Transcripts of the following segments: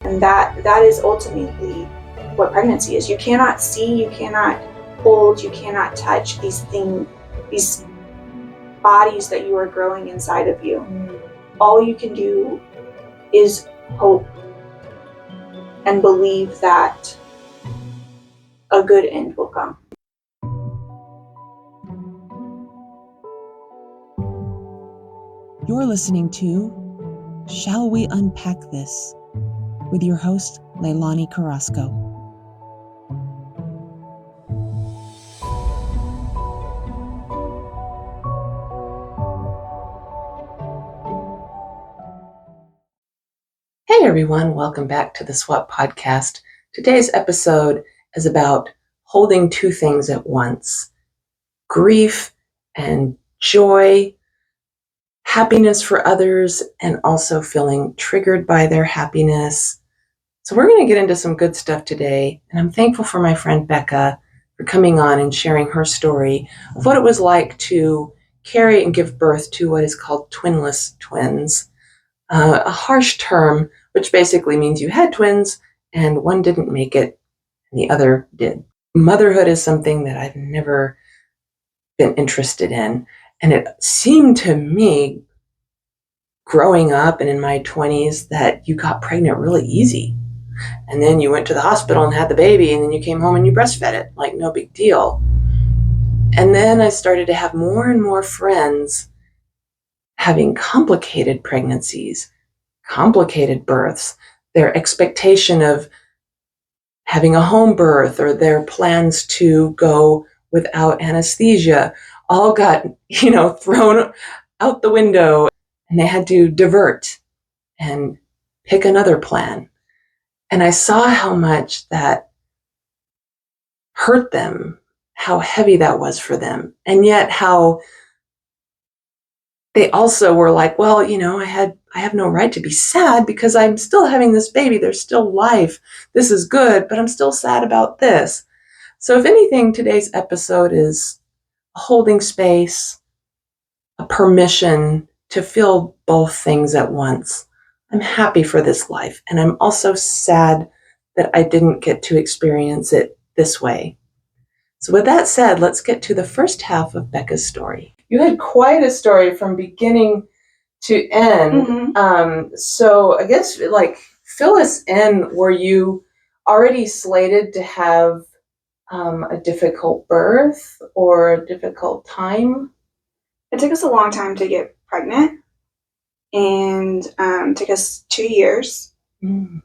And that is ultimately what pregnancy is. You cannot see, you cannot hold, you cannot touch these bodies that you are growing inside of you. All you can do is hope and believe that a good end will come. You're listening to Shall We Unpack This? With your host, Leilani Carrasco. Hey everyone, welcome back to the SWAP podcast. Today's episode is about holding two things at once: grief and joy, happiness for others, and also feeling triggered by their happiness. So we're going to get into some good stuff today, and I'm thankful for my friend Beckah for coming on and sharing her story of what it was like to carry and give birth to what is called twinless twins, a harsh term which basically means you had twins and one didn't make it and the other did. Motherhood is something that I've never been interested in, and it seemed to me growing up and in my 20s that you got pregnant really easy. And then you went to the hospital and had the baby, and then you came home and you breastfed it, like no big deal. And then I started to have more and more friends having complicated pregnancies, complicated births, their expectation of having a home birth or their plans to go without anesthesia all got, thrown out the window, and they had to divert and pick another plan. And I saw how much that hurt them, how heavy that was for them, and yet how they also were like, well, I have no right to be sad because I'm still having this baby. There's still life. This is good, but I'm still sad about this. So if anything, today's episode is a holding space, a permission to feel both things at once. I'm happy for this life, and I'm also sad that I didn't get to experience it this way. So with that said, let's get to the first half of Beckah's story. You had quite a story from beginning to end. Mm-hmm. So I guess, fill us in. Were you already slated to have a difficult birth or a difficult time? It took us a long time to get pregnant, and took us 2 years. And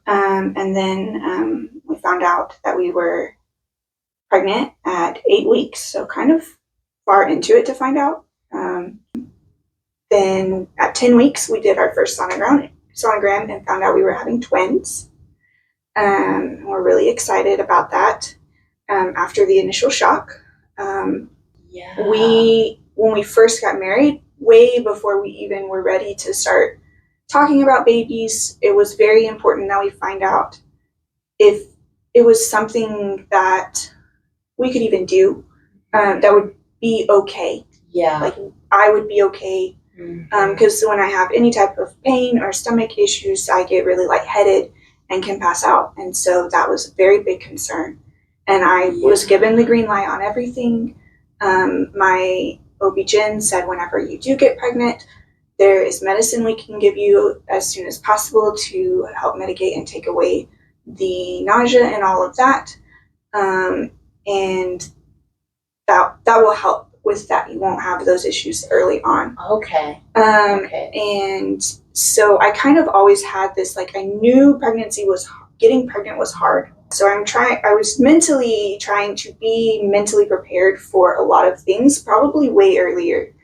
then we found out that we were pregnant at 8 weeks, so kind of far into it to find out. Then at 10 weeks, we did our first sonogram and found out we were having twins. We're really excited about that. After the initial shock, when we first got married, way before we even were ready to start talking about babies, it was very important that we find out if it was something that we could even do, that would be okay. Yeah. Like, I would be okay. Because when I have any type of pain or stomach issues, I get really lightheaded and can pass out. And so that was a very big concern. And I was given the green light on everything. My OB-GYN said, whenever you do get pregnant, there is medicine we can give you as soon as possible to help mitigate and take away the nausea and all of that. And that will help with that. You won't have those issues early on. Okay. And so I kind of always had this, I knew getting pregnant was hard. So I was mentally trying to be mentally prepared for a lot of things, probably way earlier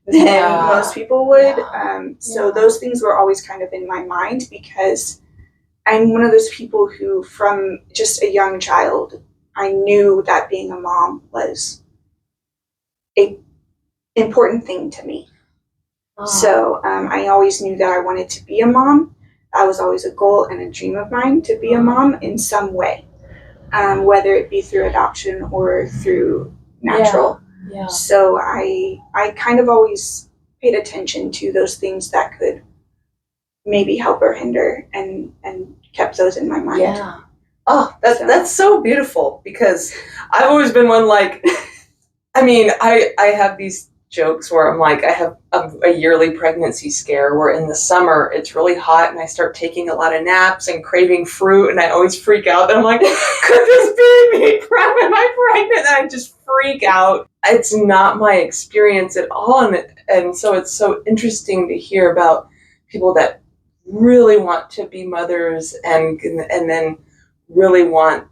than most people would. So those things were always kind of in my mind, because I'm one of those people who, from just a young child, I knew that being a mom was an important thing to me. So I always knew that I wanted to be a mom. That was always a goal and a dream of mine, to be a mom in some way, whether it be through adoption or through natural. Yeah. So I kind of always paid attention to those things that could maybe help or hinder, and kept those in my mind. Yeah. Oh, that's so beautiful, because I've always been one, like, I mean, I have these jokes where I'm like, I have a yearly pregnancy scare where in the summer it's really hot and I start taking a lot of naps and craving fruit, and I always freak out. And I'm like, could this be me? Am I pregnant? And I just freak out. It's not my experience at all. And so it's so interesting to hear about people that really want to be mothers and then really want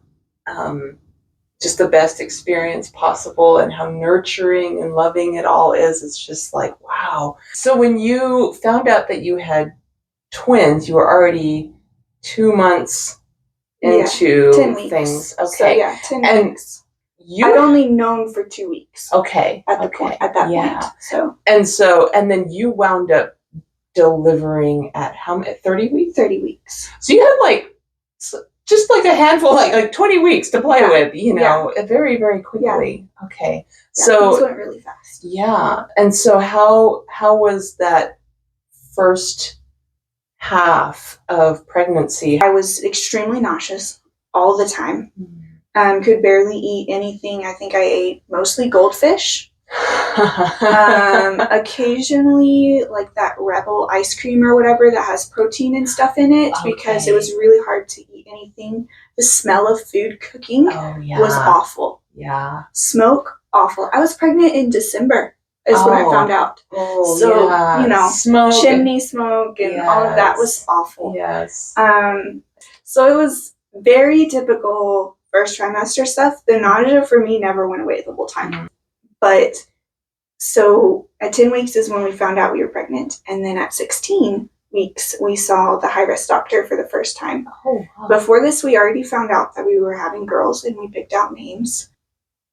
just the best experience possible, and how nurturing and loving it all is. It's just like, wow. So when you found out that you had twins, you were already 2 months into 10 weeks. things. Okay. So yeah, 10 weeks. I'd only known for 2 weeks. Okay. At that point. And then you wound up delivering at how many? 30 weeks? 30 weeks. So you had like just like a handful, like 20 weeks to play with, very, very quickly. Yeah. Okay. Yeah, so things went really fast. Yeah. And so how was that first half of pregnancy? I was extremely nauseous all the time. Could barely eat anything. I think I ate mostly goldfish. Occasionally like that Rebel ice cream or whatever that has protein and stuff in it, because it was really hard to eat anything. The smell of food cooking was awful. Yeah. Smoke, awful. I was pregnant in December is when I found out. Smoke, chimney smoke and all of that was awful. Yes. So it was very typical first trimester stuff. The nausea for me never went away the whole time. But so at 10 weeks is when we found out we were pregnant. And then at 16 weeks, we saw the high-risk doctor for the first time. Oh, wow. Before this, we already found out that we were having girls, and we picked out names.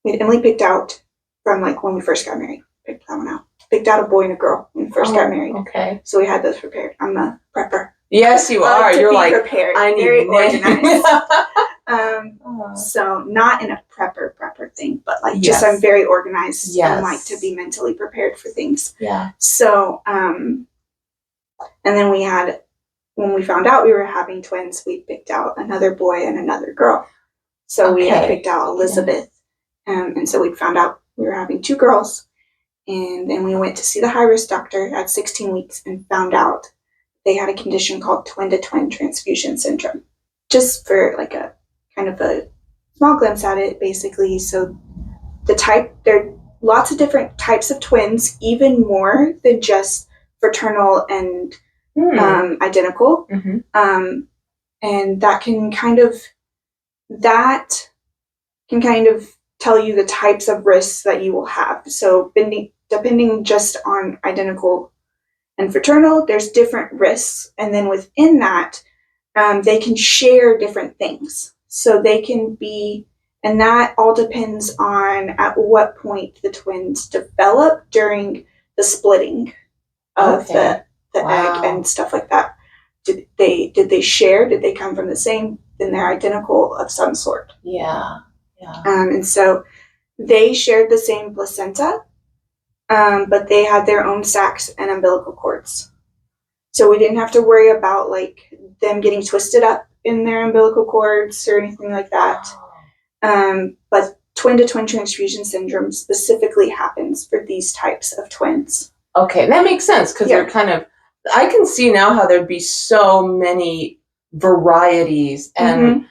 Emily picked out from like when we first got married. Picked that one out. Picked out a boy and a girl when we first got married. Okay. So we had those prepared. I'm a prepper. Yes, you are. You're like prepared. I need very organized. organized. So not in a prepper thing, but like just I'm very organized and like to be mentally prepared for things. Yeah. So and then when we found out we were having twins, we picked out another boy and another girl. So we had picked out Elizabeth, and so we found out we were having 2 girls, and then we went to see the high-risk doctor at 16 weeks and found out they had a condition called twin-to-twin transfusion syndrome. Just for like a kind of a small glimpse at it, basically. So there are lots of different types of twins, even more than just fraternal and identical. Mm-hmm. And that can kind of tell you the types of risks that you will have. So depending just on identical and fraternal, there's different risks. And then within that, they can share different things. So they can be, and that all depends on at what point the twins develop during the splitting of the egg and stuff like that. Did they share? Did they come from the same? Then they're identical of some sort. Yeah. And so they shared the same placenta, but they had their own sacs and umbilical cords. So we didn't have to worry about like them getting twisted up in their umbilical cords or anything like that. But twin-to-twin transfusion syndrome specifically happens for these types of twins. Okay, that makes sense, because they're kind of, I can see now how there'd be so many varieties and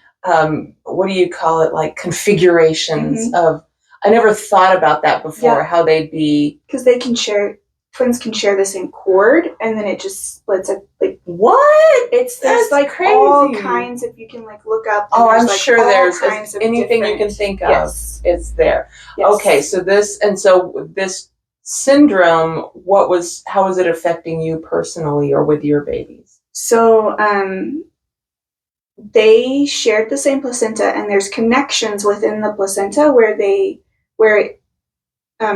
what do you call it, like configurations of, I never thought about that before, how they'd be. Because twins can share the same cord, and then it just splits up. Like what? There's like crazy. All kinds. If you can like look up. I'm like sure there's anything you can think of. It's there. Yes. Okay, so this syndrome, how was it affecting you personally or with your babies? So they shared the same placenta, and there's connections within the placenta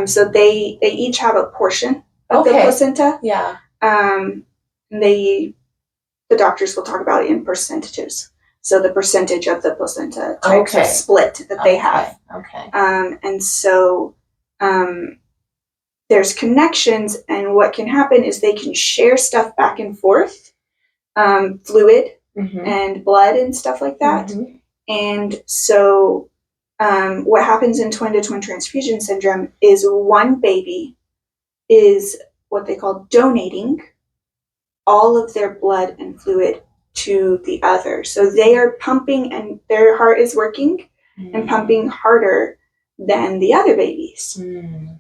so they each have a portion of the placenta. Yeah. The doctors will talk about it in percentages. So the percentage of the placenta types of split that they have. Okay. And so there's connections, and what can happen is they can share stuff back and forth, fluid and blood and stuff like that. And so what happens in twin-to-twin transfusion syndrome is one baby is what they call donating all of their blood and fluid to the other. So they are pumping, and their heart is working and pumping harder than the other babies.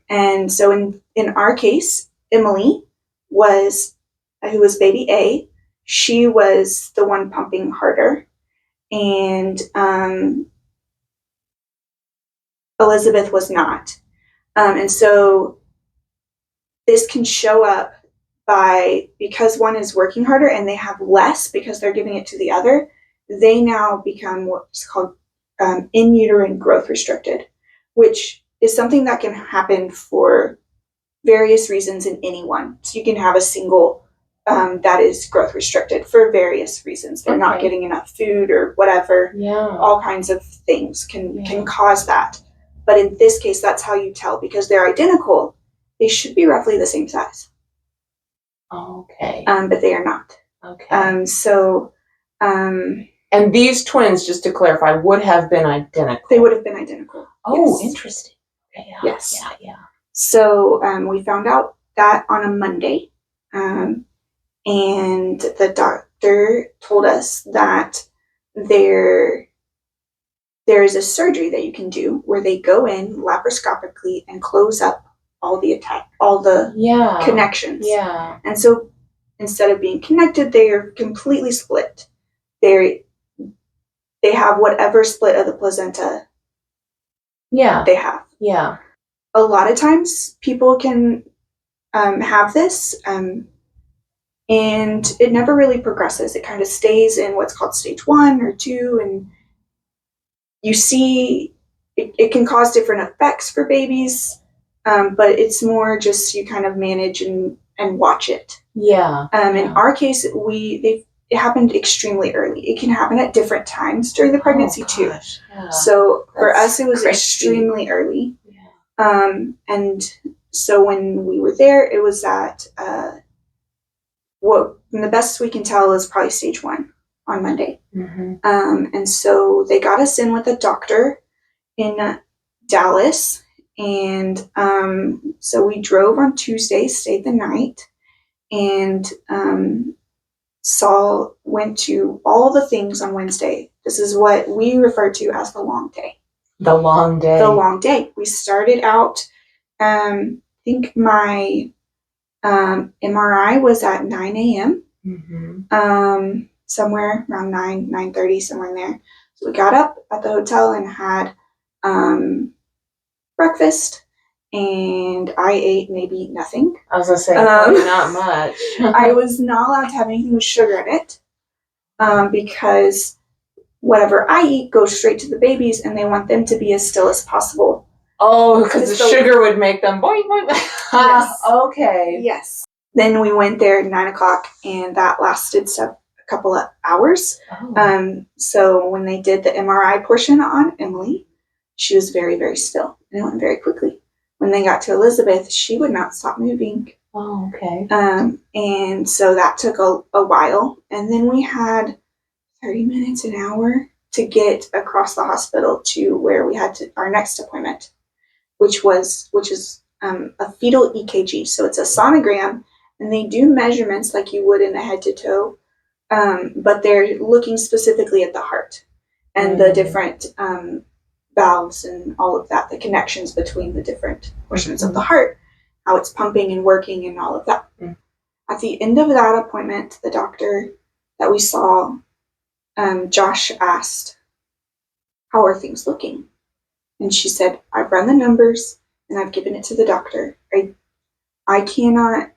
And so in our case, Emily who was baby A, she was the one pumping harder. And Elizabeth was not. And so this can show up because one is working harder and they have less because they're giving it to the other, they now become what's called in uterine growth restricted, which is something that can happen for various reasons in anyone. So you can have a single that is growth restricted for various reasons. They're not getting enough food or whatever. All kinds of things can cause that. But in this case, that's how you tell, because they're identical. They should be roughly the same size. Okay. But they are not. Okay. And these twins, just to clarify, would have been identical. They would have been identical. Oh, yes. Interesting. Okay, yes. Yeah. So we found out that on a Monday, and the doctor told us that there is a surgery that you can do where they go in laparoscopically and close up all the connections. Yeah. And so instead of being connected, they are completely split. They have whatever split of the placenta they have. Yeah. A lot of times people can have this, and it never really progresses. It kind of stays in what's called stage 1 or 2, and you see it can cause different effects for babies, but it's more just you kind of manage and watch it. Yeah. In our case, it happened extremely early. It can happen at different times during the pregnancy too. Yeah. So for us, it was crazy. extremely early. Yeah. And so when we were there, it was at the best we can tell is probably stage 1 on Monday. And so they got us in with a doctor in Dallas, and so we drove on Tuesday, stayed the night, and went to all the things on Wednesday. This is what we refer to as the long day. The long day. The long day. We started out, I think my MRI was at 9 a.m. Somewhere around 9:30, somewhere in there. So we got up at the hotel and had breakfast, and I ate maybe nothing. I was going to say, probably not much. I was not allowed to have anything with sugar in it, because whatever I eat goes straight to the babies, and they want them to be as still as possible. Oh, because the sugar would make them boing, boing. Yes. Okay. Yes. Then we went there at 9 o'clock, and that lasted a couple of hours. So when they did the MRI portion on Emily, she was very, very still, and it went very quickly. When they got to Elizabeth, she would not stop moving. Oh, okay. And so that took a while, and then we had 30 minutes, an hour to get across the hospital to where we had our next appointment, which is a fetal EKG. So it's a sonogram, and they do measurements like you would in a head to toe, but they're looking specifically at the heart and the different valves and all of that, the connections between the different portions of the heart, how it's pumping and working and all of that. At the end of that appointment, the doctor that we saw, Josh, asked, "How are things looking?" And she said, "I've run the numbers and I've given it to the doctor. I can't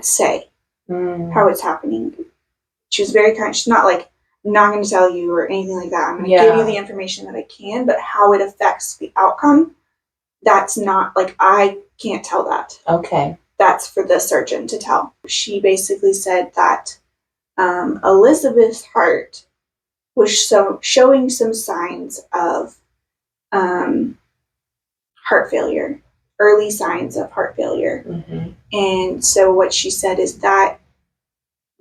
say how it's happening." She was very kind. She's not like, "I'm not going to tell you," or anything like that. I'm going to give you the information that I can, but how it affects the outcome, that's not, like, I can't tell that. Okay. That's for the surgeon to tell. She basically said that Elizabeth's heart was showing some signs of heart failure, early signs of heart failure. And so what she said is that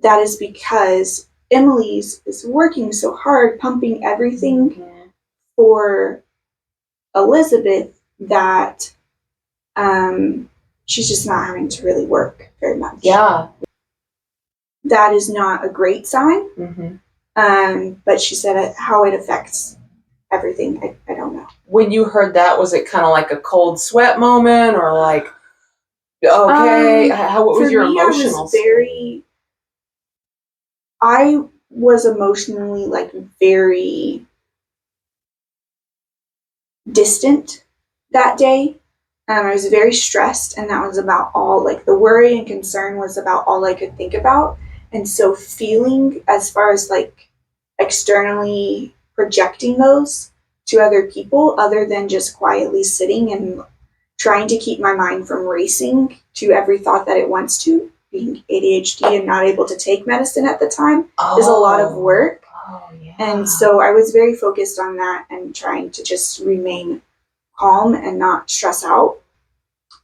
is because Emily's is working so hard, pumping everything for Elizabeth that she's just not having to really work very much. Yeah. That is not a great sign. But she said how it affects everything, I don't know. When you heard that, was it kind of like a cold sweat moment, or like, okay, what was your emotional state? I was emotionally like very distant that day. I was very stressed, and that was about all, like the worry and concern was about all I could think about. And so feeling, as far as like externally projecting those to other people, other than just quietly sitting and trying to keep my mind from racing to every thought that it wants to, being ADHD and not able to take medicine at the time is a lot of work. Yeah. And so I was very focused on that and trying to just remain calm and not stress out.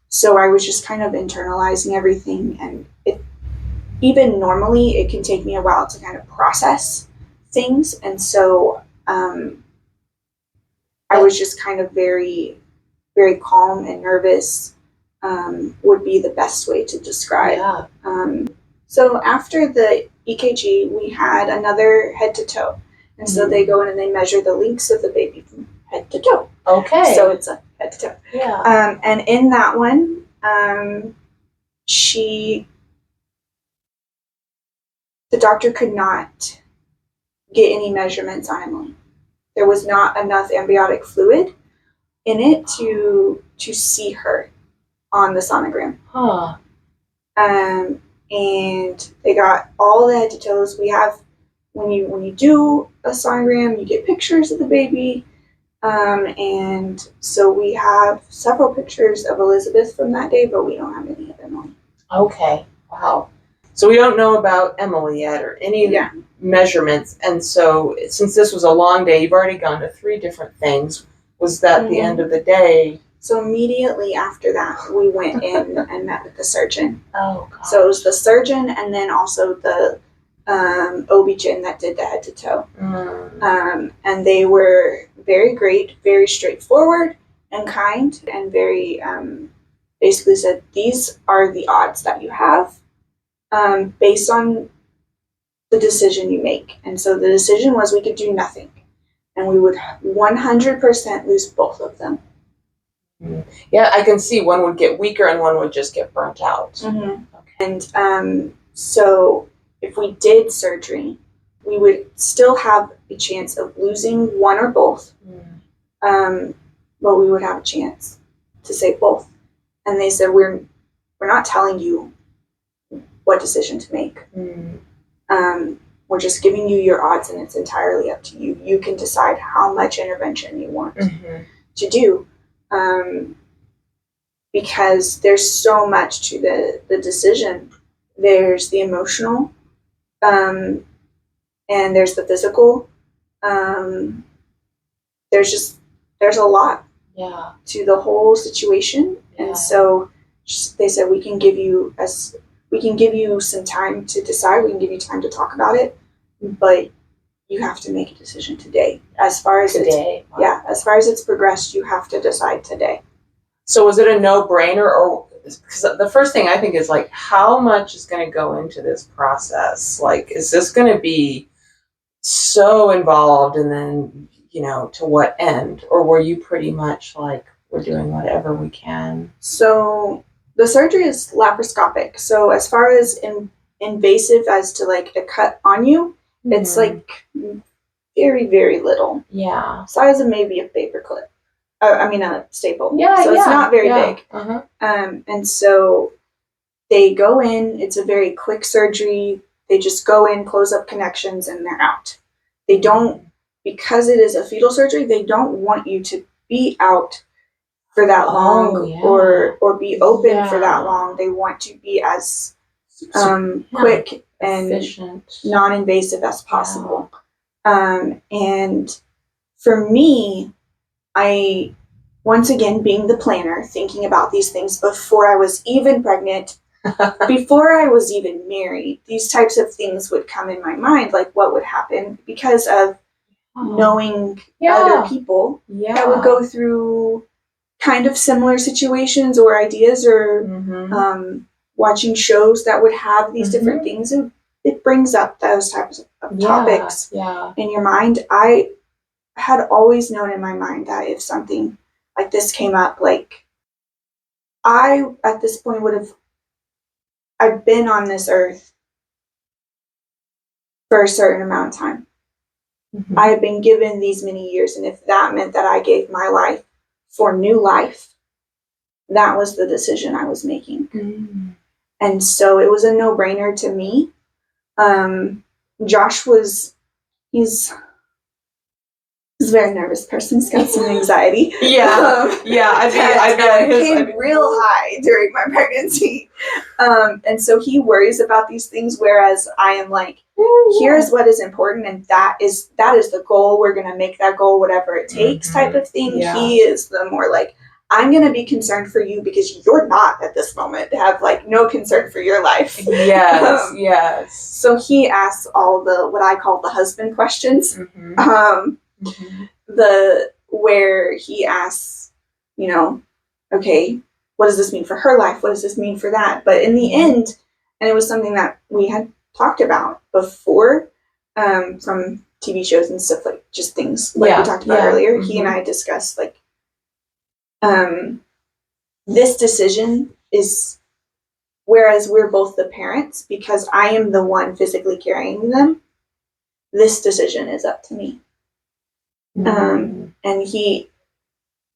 So I was just kind of internalizing everything, and even normally it can take me a while to kind of process things. And so I was just kind of very, very calm and nervous, would be the best way to describe. Yeah. So after the EKG, we had another head to toe. And so they go in and they measure the links of the baby from head to toe. Okay. So it's a head to toe. Yeah. And in that one, the doctor could not get any measurements on Emily. There was not enough amniotic fluid in it to see her on the sonogram. Huh. And they got all the head to toes. We have, when you do a sonogram, you get pictures of the baby. And so we have several pictures of Elizabeth from that day, but we don't have any of Emily. Okay. Wow. So we don't know about Emily yet, or any measurements. And so since this was a long day, you've already gone to 3 different things. Was that the end of the day? So immediately after that, we went in and met with the surgeon. Oh, God. So it was the surgeon and then also the OB-GYN that did the head to toe. And they were very great, very straightforward and kind, and very basically said, these are the odds that you have based on the decision you make. And so the decision was we could do nothing, and we would 100% lose both of them. Yeah, I can see one would get weaker and one would just get burnt out. Okay. And so if we did surgery, we would still have a chance of losing one or both, but we would have a chance to save both. And they said, we're not telling you what decision to make. We're just giving you your odds, and it's entirely up to you. You can decide how much intervention you want to do. Because there's so much to the decision. There's the emotional, and there's the physical. There's a lot to the whole situation. And so they said, we can give you some time to decide. We can give you time to talk about it, but you have to make a decision today. As far as as far as it's progressed, you have to decide today. So was it a no-brainer, or because the first thing I think is like, how much is going to go into this process? Like, is this going to be so involved, and then, to what end? Or were you pretty much like, we're doing whatever we can? So the surgery is laparoscopic. So as far as invasive as to like a cut on you, it's like very, very little. Yeah. Size of maybe a paperclip. A staple. Yeah, so it's not very big. And so they go in. It's a very quick surgery. They just go in, close up connections, and they're out. They don't, because it is a fetal surgery, they don't want you to be out for that long or be open for that long. They want to be as quick and efficient, non-invasive as possible. And for me, I, once again, being the planner, thinking about these things before I was even pregnant, before I was even married, these types of things would come in my mind, like what would happen because of knowing other people that would go through kind of similar situations or ideas, or watching shows that would have these different things. It brings up those types of topics in your mind. I had always known in my mind that if something like this came up, like I at this point I've been on this earth for a certain amount of time. I have been given these many years, and if that meant that I gave my life for new life, that was the decision I was making. And so it was a no-brainer to me. Josh he's a very nervous person. He's got some anxiety. I came real high during my pregnancy. And so he worries about these things, whereas I am like, here's what is important, and that is the goal. We're going to make that goal whatever it takes type of thing. He is the more like, I'm going to be concerned for you because you're not at this moment, have like no concern for your life. Yes. So he asks all the, what I call the husband questions. Where he asks, okay, what does this mean for her life? What does this mean for that? But in the end, and it was something that we had talked about before, from TV shows and stuff, like just things like we talked about earlier. He and I discussed like, this decision is, whereas we're both the parents, because I am the one physically carrying them, this decision is up to me. And he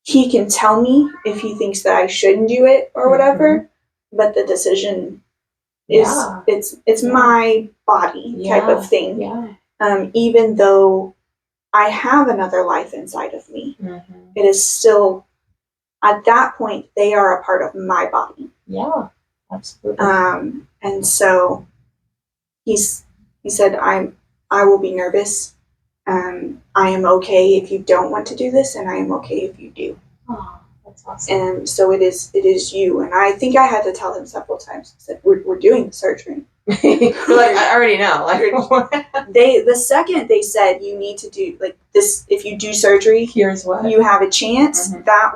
can tell me if he thinks that I shouldn't do it or whatever, but the decision is, it's my body type of thing. Even though I have another life inside of me, it is still, at that point, they are a part of my body. Yeah, absolutely. And so he said, I will be nervous. I am okay if you don't want to do this, and I am okay if you do. Oh, that's awesome. And so it is you. And I think I had to tell him several times. I said, we're doing the surgery. You're like, I already know. Like, the second they said you need to do like this, if you do surgery, here's what you have a chance. That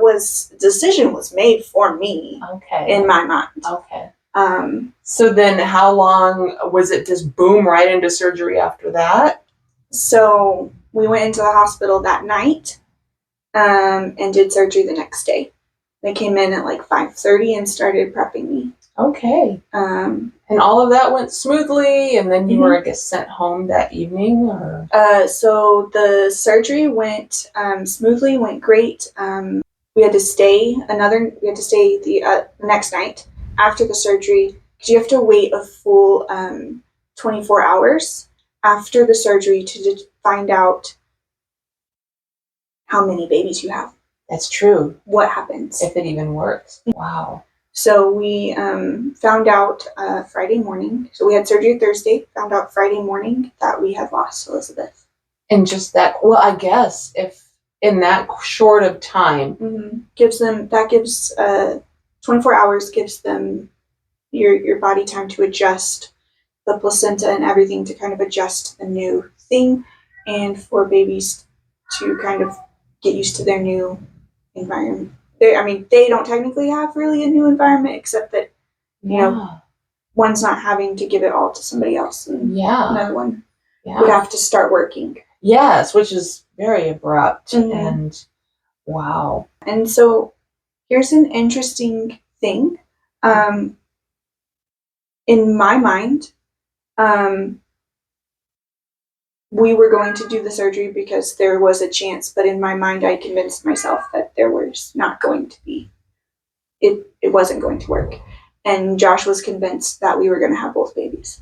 decision was made for me. Okay. In my mind. Okay. So then how long was it, just boom right into surgery after that? So we went into the hospital that night, and did surgery the next day. They came in at like 5:30 and started prepping me. Okay. And all of that went smoothly, and then you were, I guess, sent home that evening, or? So the surgery went smoothly, went great. We had to stay the next night after the surgery, because you have to wait a full 24 hours after the surgery to find out how many babies you have. That's true. What happens. If it even works. Wow. So we found out Friday morning. So we had surgery Thursday, found out Friday morning that we had lost Elizabeth. And just that, well, I guess if in that short of time. Gives 24 hours gives them your body time to adjust the placenta and everything, to kind of adjust the new thing, and for babies to kind of get used to their new environment. They don't technically have really a new environment, except that, one's not having to give it all to somebody else, and another one would have to start working. Yes, which is very abrupt, and wow. And so here's an interesting thing. In my mind, we were going to do the surgery because there was a chance, but in my mind, I convinced myself that there was not going to be. It wasn't going to work. And Josh was convinced that we were going to have both babies.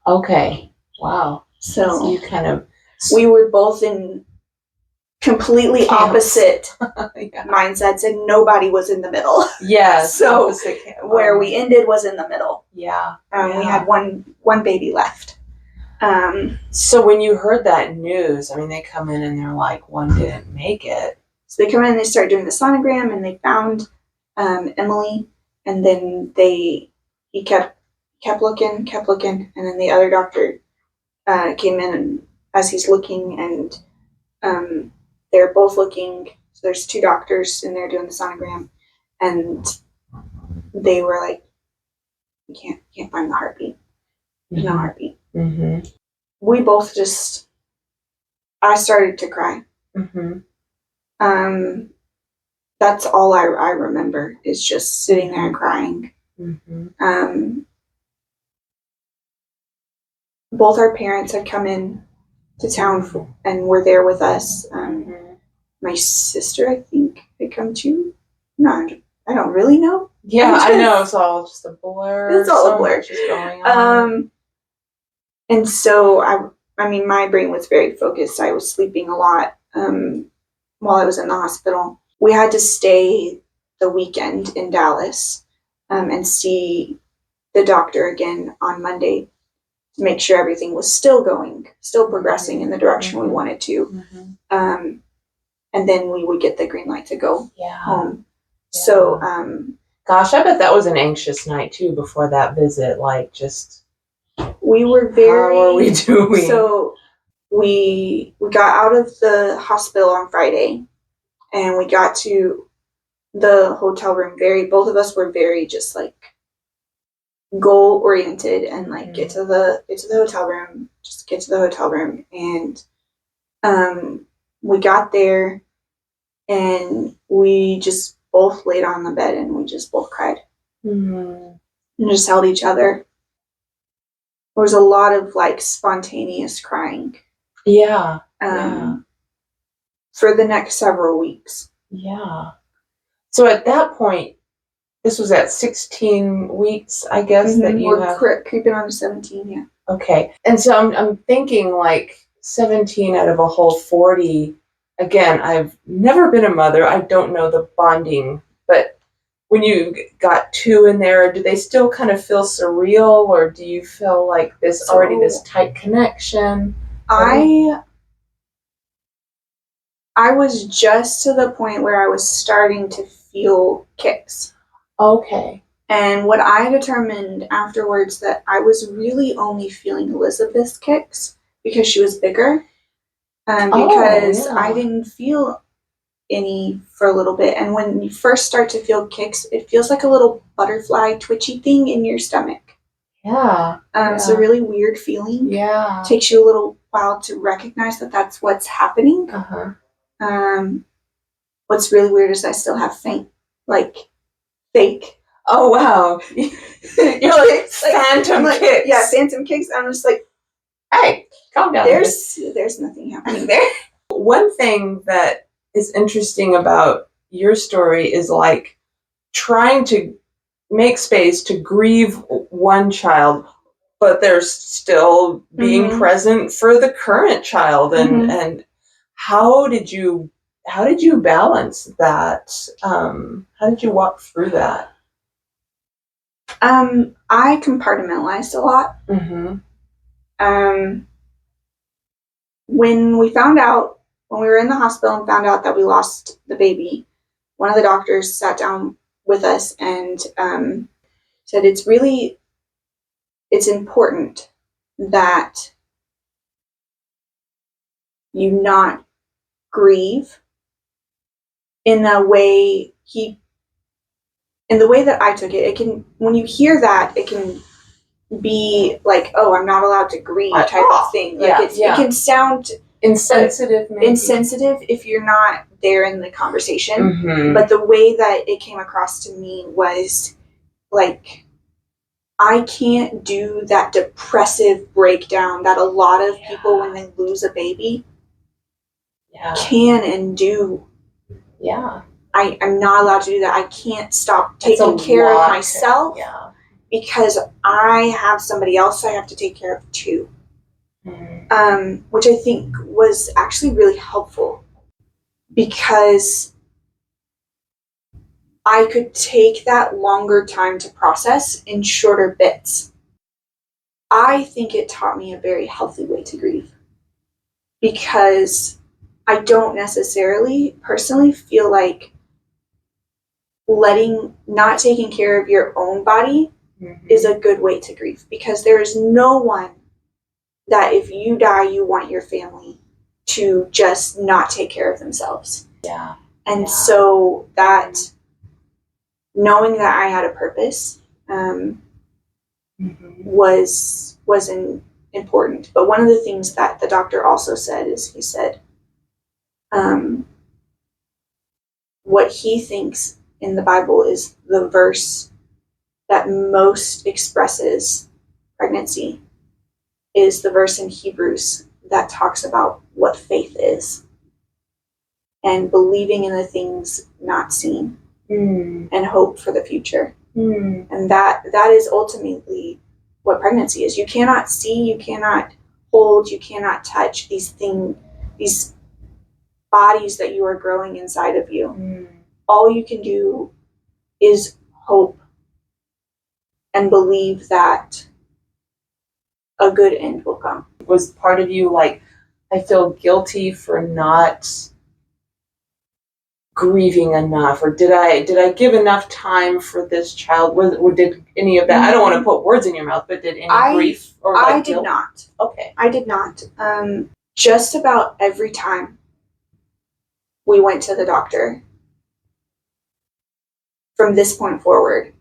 Okay. Wow. So you kind of... We were both in completely opposite mindsets, and nobody was in the middle. Yes. So where we ended was in the middle. Yeah. We had one baby left. So when you heard that news, they come in and they're like, one didn't make it. So they come in and they start doing the sonogram, and they found Emily, and then he he kept looking, and then the other doctor came in and, as he's looking, and they're both looking. So there's two doctors in there doing the sonogram, and they were like, "We can't find the heartbeat. There's no heartbeat." Mm-hmm. We both I started to cry. Mm-hmm. That's all I remember is just sitting there and crying. Mm-hmm. Both our parents had come in to town and were there with us. My sister, I think, had come too. No, I don't really know. Yeah, I know. It's all just a blur. It's all a blur. Much is going on. And so I mean, my brain was very focused. I was sleeping a lot while I was in the hospital. We had to stay the weekend in Dallas and see the doctor again on Monday to make sure everything was still progressing in the direction we wanted to. And then we would get the green light to go home. Yeah. So, gosh, I bet that was an anxious night too before that visit. Like, just we were very. How are we doing? So we got out of the hospital on Friday, and we got to the hotel room. Both of us were very just like goal oriented, and like get to the hotel room. Just get to the hotel room, and we got there, and we just both laid on the bed, and we just both cried and just held each other. There was a lot of like spontaneous crying. Yeah. For the next several weeks. Yeah. So at that point, this was at 16 weeks, I guess, that you We're creeping on to 17, yeah. Okay. And so I'm thinking like 17 out of a whole 40. Again, I've never been a mother. I don't know the bonding, but when you got two in there, do they still kind of feel surreal, or do you feel like this tight connection? I was just to the point where I was starting to feel kicks. Okay. And what I determined afterwards that I was really only feeling Elizabeth's kicks because she was bigger. Because I didn't feel any for a little bit. And when you first start to feel kicks, it feels like a little butterfly twitchy thing in your stomach. Yeah. It's a really weird feeling. Yeah. It takes you a little while to recognize that that's what's happening. What's really weird is I still have fake. Oh, wow. You're like phantom kicks. Yeah, phantom kicks. I'm just like, hey, calm down. There's nothing happening there. One thing that is interesting about your story is like trying to make space to grieve one child, but there's still being present for the current child. And how did you balance that? How did you walk through that? I compartmentalized a lot. When we were in the hospital and found out that we lost the baby, one of the doctors sat down with us and said it's important that you not grieve in the way that I took it. It can, when you hear that, it can be like, oh, I'm not allowed to grieve type of thing. Like it can sound insensitive if you're not there in the conversation. But the way that it came across to me was like, I can't do that depressive breakdown that a lot of people when they lose a baby can and do. I'm not allowed to do that. I can't stop taking care of myself because I have somebody else I have to take care of too. Which I think was actually really helpful because I could take that longer time to process in shorter bits. I think it taught me a very healthy way to grieve because I don't necessarily personally feel like not taking care of your own body is a good way to grieve, because there is no one that if you die, you want your family to just not take care of themselves. Yeah. And so that, knowing that I had a purpose was important. But one of the things that the doctor also said is, he said, what he thinks in the Bible is the verse that most expresses pregnancy is the verse in Hebrews that talks about what faith is, and believing in the things not seen, and hope for the future. And that is ultimately what pregnancy is. You cannot see, you cannot hold, you cannot touch these bodies that you are growing inside of you. All you can do is hope and believe that a good end will come. Was part of you like, I feel guilty for not grieving enough, or did I give enough time for this child? Or did any of that? I don't want to put words in your mouth, but did any grief or like I did guilt? not. Okay. I did not. Just about every time we went to the doctor from this point forward,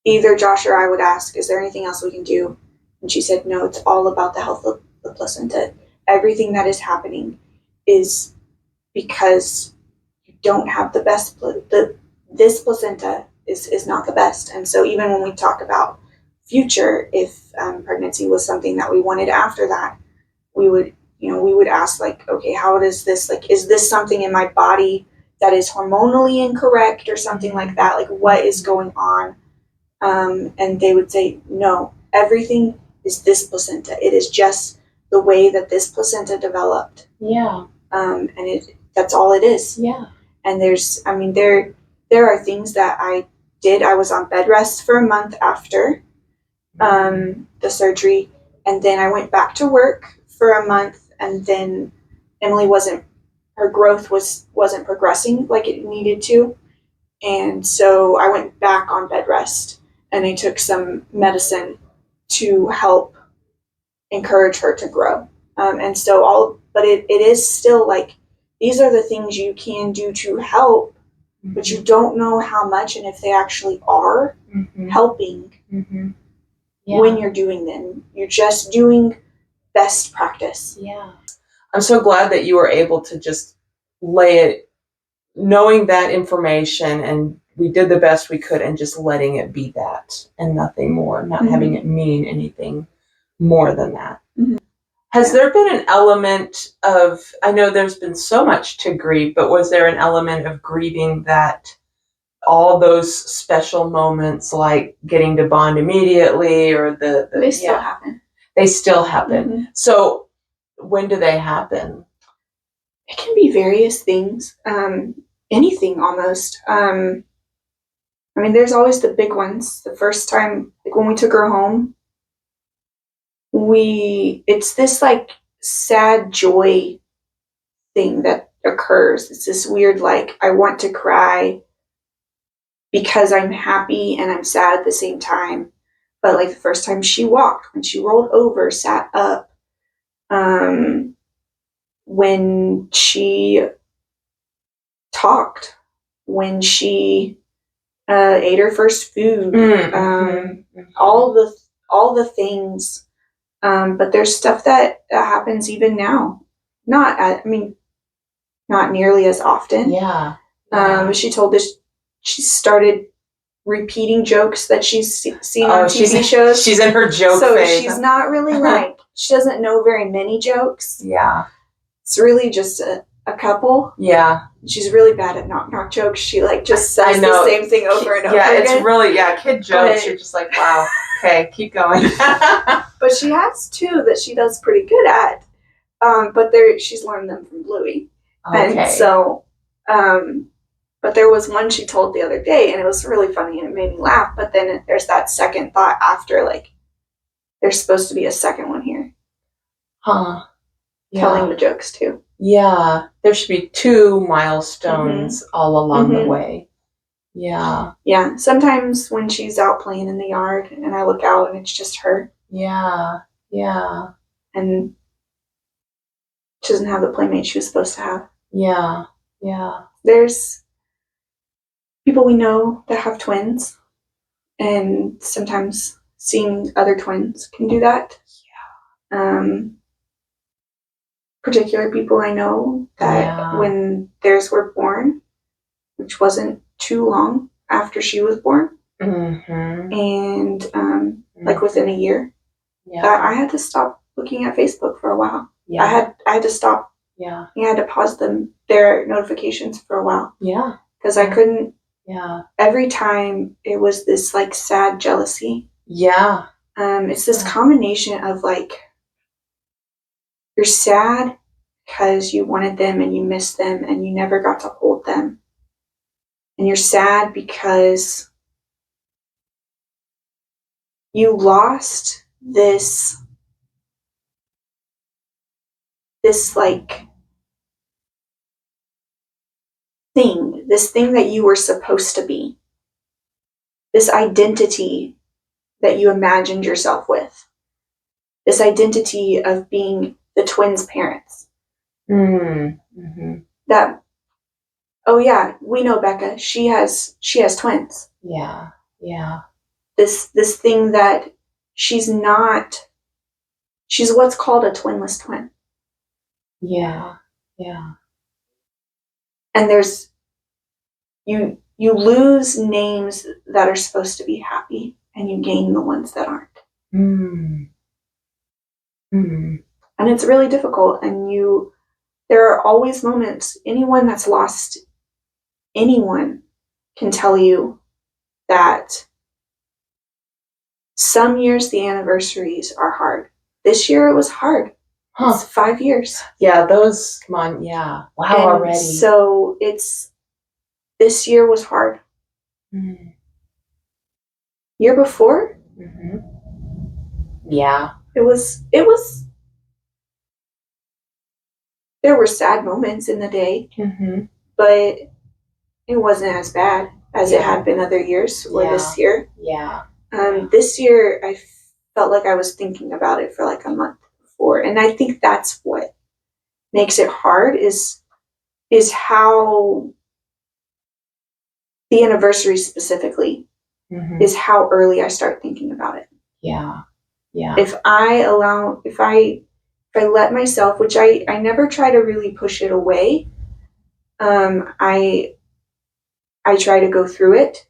either Josh or I would ask, is there anything else we can do? And she said, no, it's all about the health of the placenta. Everything that is happening is because you don't have the best, this placenta is not the best. And so even when we talk about future, if pregnancy was something that we wanted after that, we would ask, like, okay, how does this, like, is this something in my body that is hormonally incorrect or something like that? Like, what is going on? And they would say, no, everything is this placenta. It is just the way that this placenta developed. Yeah. And that's all it is. Yeah. And there are things that I did. I was on bed rest for a month after the surgery, and then I went back to work for a month, and then Emily her growth wasn't progressing like it needed to. And so I went back on bed rest, and I took some medicine to help encourage her to grow. But it is still like, these are the things you can do to help, but you don't know how much and if they actually are helping when you're doing them. You're just doing best practice. Yeah. I'm so glad that you were able to just lay it, knowing that information, and we did the best we could, and just letting it be that and nothing more, not having it mean anything more than that. Has there been an element of, I know there's been so much to grieve, but was there an element of grieving that all those special moments, like getting to bond immediately, or They still happen. They still happen. So when do they happen? It can be various things. Anything almost. There's always the big ones. The first time, like when we took her home, it's this like sad joy thing that occurs. It's this weird, like, I want to cry because I'm happy and I'm sad at the same time. But like the first time she walked, when she rolled over, sat up, when she talked, when she ate her first food, all the things. But there's stuff that happens even now. Not nearly as often. Yeah. She told us she started repeating jokes that she's seen on TV shows. She's in her joke phase. So she's not really like, she doesn't know very many jokes. Yeah. It's really just a couple. Yeah. She's really bad at knock jokes. She like just says the same thing over and over again. Yeah, it's really, kid jokes. You're just like, wow, okay, keep going. But she has two that she does pretty good at. But she's learned them from Bluey. Okay. And so, but there was one she told the other day, and it was really funny, and it made me laugh. But then there's that second thought after, like, there's supposed to be a second one here. Huh. Yeah. Telling the jokes too. Yeah. There should be two milestones all along the way. Yeah. Yeah. Sometimes when she's out playing in the yard and I look out and it's just her. Yeah. Yeah. And she doesn't have the playmate she was supposed to have. Yeah. Yeah. There's people we know that have twins, and sometimes seeing other twins can do that. Particular people I know that when theirs were born, which wasn't too long after she was born, and like within a year, I had to stop looking at Facebook for a while. I had to stop. I had to pause their notifications for a while. Because I couldn't. Every time it was this like sad jealousy. It's this combination of like, you're sad because you wanted them and you missed them and you never got to hold them. And you're sad because you lost this like this thing that you were supposed to be. This identity that you imagined yourself with. This identity of being the twins' parents. That, oh yeah, we know Beckah. She has twins. This thing that she's not. She's what's called a twinless twin. And there's you lose names that are supposed to be happy, and you gain the ones that aren't. And it's really difficult. And there are always moments. Anyone that's lost anyone can tell you that some years the anniversaries are hard. This year it was hard. It's 5 years. Yeah, those, come on, yeah. Wow, and already. So this year was hard. Year before? Yeah. It was, there were sad moments in the day, but it wasn't as bad as it had been other years or this year. This year I felt like I was thinking about it for like a month before. And I think that's what makes it hard is how the anniversary specifically is how early I start thinking about it. If I let myself, which I never try to really push it away, I try to go through it.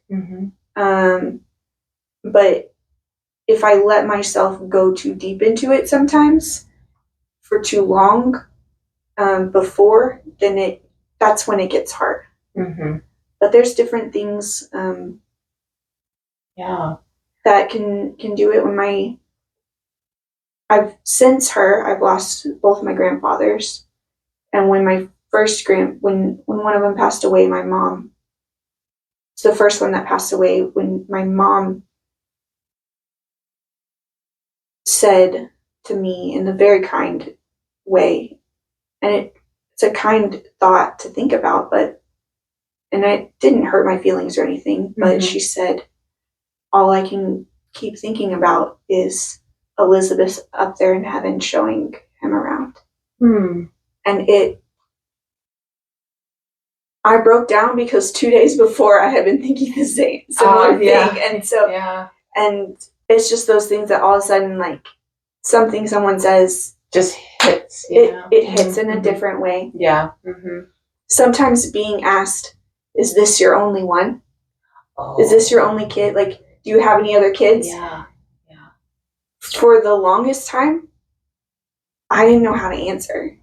But if I let myself go too deep into it sometimes for too long before, then that's when it gets hard. But there's different things that can do it. When I've lost both my grandfathers, and when my first when one of them passed away, my mom. It's the first one that passed away when my mom said to me in a very kind way, and it's a kind thought to think about, and it didn't hurt my feelings or anything, but she said, all I can keep thinking about is Elizabeth up there in heaven showing him around. And I broke down because 2 days before I had been thinking the similar thing. And so, and it's just those things that all of a sudden, like, something someone says just hits. It hits in a different way. Sometimes being asked, is this your only one? Is this your only kid? Like, do you have any other kids? For the longest time, I didn't know how to answer.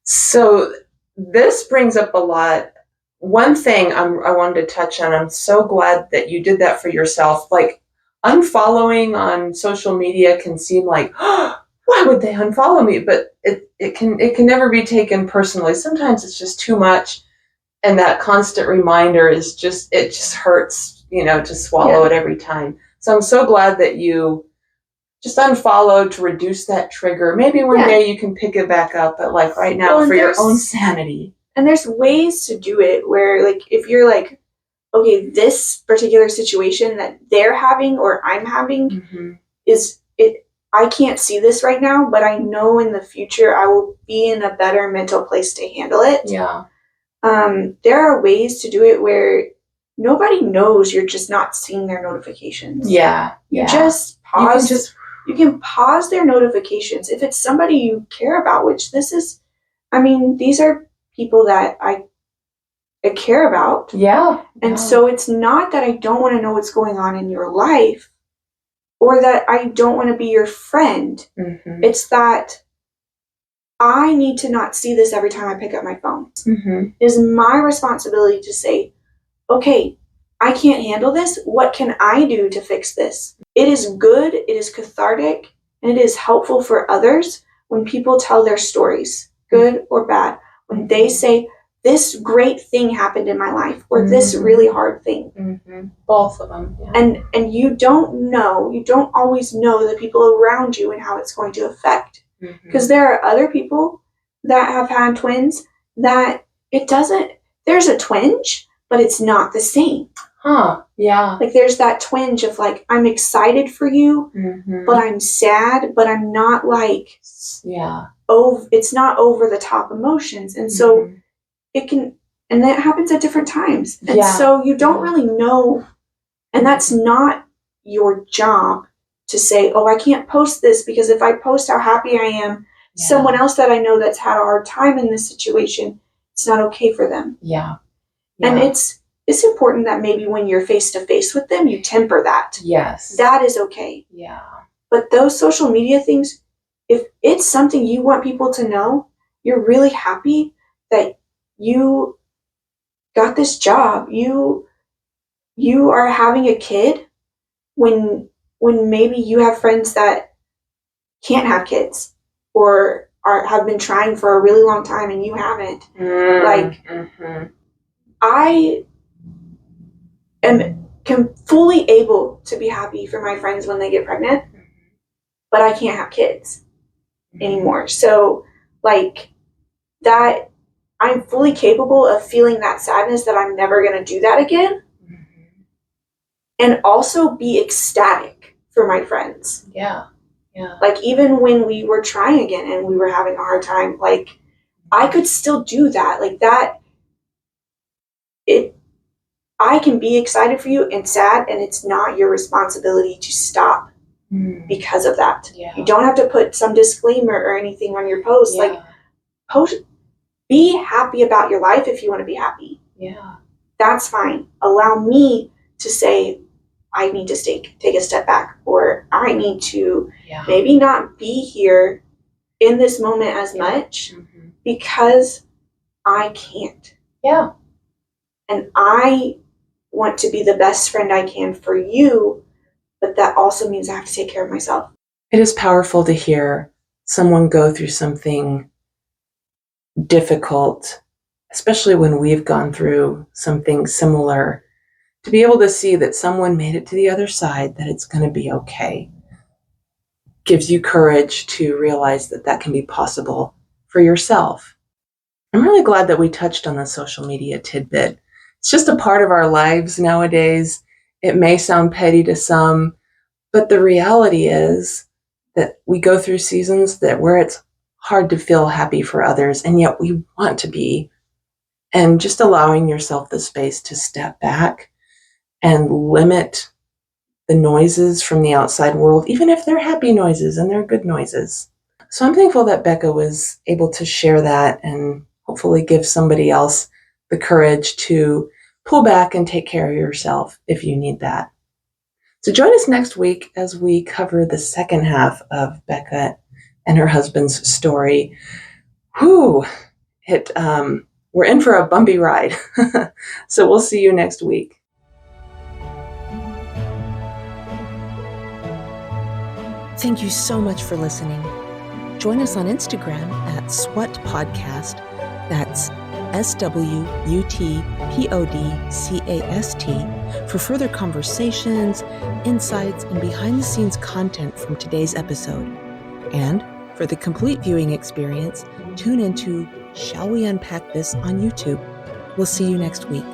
So this brings up a lot. One thing I wanted to touch on, I'm so glad that you did that for yourself. Like, unfollowing on social media can seem like, oh, why would they unfollow me? But it can never be taken personally. Sometimes it's just too much, and that constant reminder is just hurts, to swallow it every time. So I'm so glad that you just unfollow to reduce that trigger. Maybe one day you can pick it back up, but like right now, for your own sanity. And there's ways to do it where, like, if you're like, okay, this particular situation that they're having or I'm having is it. I can't see this right now, but I know in the future I will be in a better mental place to handle it. Yeah. There are ways to do it where nobody knows you're just not seeing their notifications. Yeah. You just pause. You can pause their notifications. If it's somebody you care about, which this is, I mean, these are people that I care about. Yeah. And so it's not that I don't want to know what's going on in your life or that I don't want to be your friend. It's that I need to not see this every time I pick up my phone. It is my responsibility to say, okay, I can't handle this. What can I do to fix this? It is good, it is cathartic, and it is helpful for others when people tell their stories, good or bad. When they say, this great thing happened in my life, or this really hard thing. Both of them. Yeah. And you don't always know the people around you and how it's going to affect. Because there are other people that have had twins that there's a twinge, but it's not the same. Huh, yeah. Like there's that twinge of like, I'm excited for you, but I'm sad, but I'm not like, it's not over the top emotions. And so it can, and that happens at different times. And so you don't really know, and that's not your job to say, oh, I can't post this because if I post how happy I am, someone else that I know that's had a hard time in this situation, it's not okay for them. Yeah. And it's important that maybe when you're face to face with them, you temper that. Yes. That is okay. Yeah. But those social media things, if it's something you want people to know, you're really happy that you got this job. You are having a kid when maybe you have friends that can't have kids or have been trying for a really long time and you haven't. I am fully able to be happy for my friends when they get pregnant, but I can't have kids anymore. So like that, I'm fully capable of feeling that sadness that I'm never going to do that again. And also be ecstatic for my friends. Yeah. Yeah. Like even when we were trying again and we were having a hard time, like I could still do that. Like that, I can be excited for you and sad, and it's not your responsibility to stop because of that. Yeah. You don't have to put some disclaimer or anything on your post. Like be happy about your life if you want to be happy. Yeah. That's fine. Allow me to say, I need to take a step back, or I need to maybe not be here in this moment as much because I can't. Yeah. And I want to be the best friend I can for you, but that also means I have to take care of myself. It is powerful to hear someone go through something difficult, especially when we've gone through something similar, to be able to see that someone made it to the other side, that it's going to be okay, gives you courage to realize that that can be possible for yourself. I'm really glad that we touched on the social media tidbit. It's just a part of our lives nowadays. It may sound petty to some, but the reality is that we go through seasons where it's hard to feel happy for others, and yet we want to be. And just allowing yourself the space to step back and limit the noises from the outside world, even if they're happy noises and they're good noises. So I'm thankful that Beckah was able to share that and hopefully give somebody else the courage to pull back and take care of yourself if you need that. So join us next week as we cover the second half of Beckah and her husband's story. We're in for a bumpy ride. So we'll see you next week. Thank you so much for listening. Join us on Instagram at SWUT Podcast. That's SWUTPODCAST for further conversations, insights, and behind-the-scenes content from today's episode. And for the complete viewing experience, tune into Shall We Unpack This on YouTube. We'll see you next week.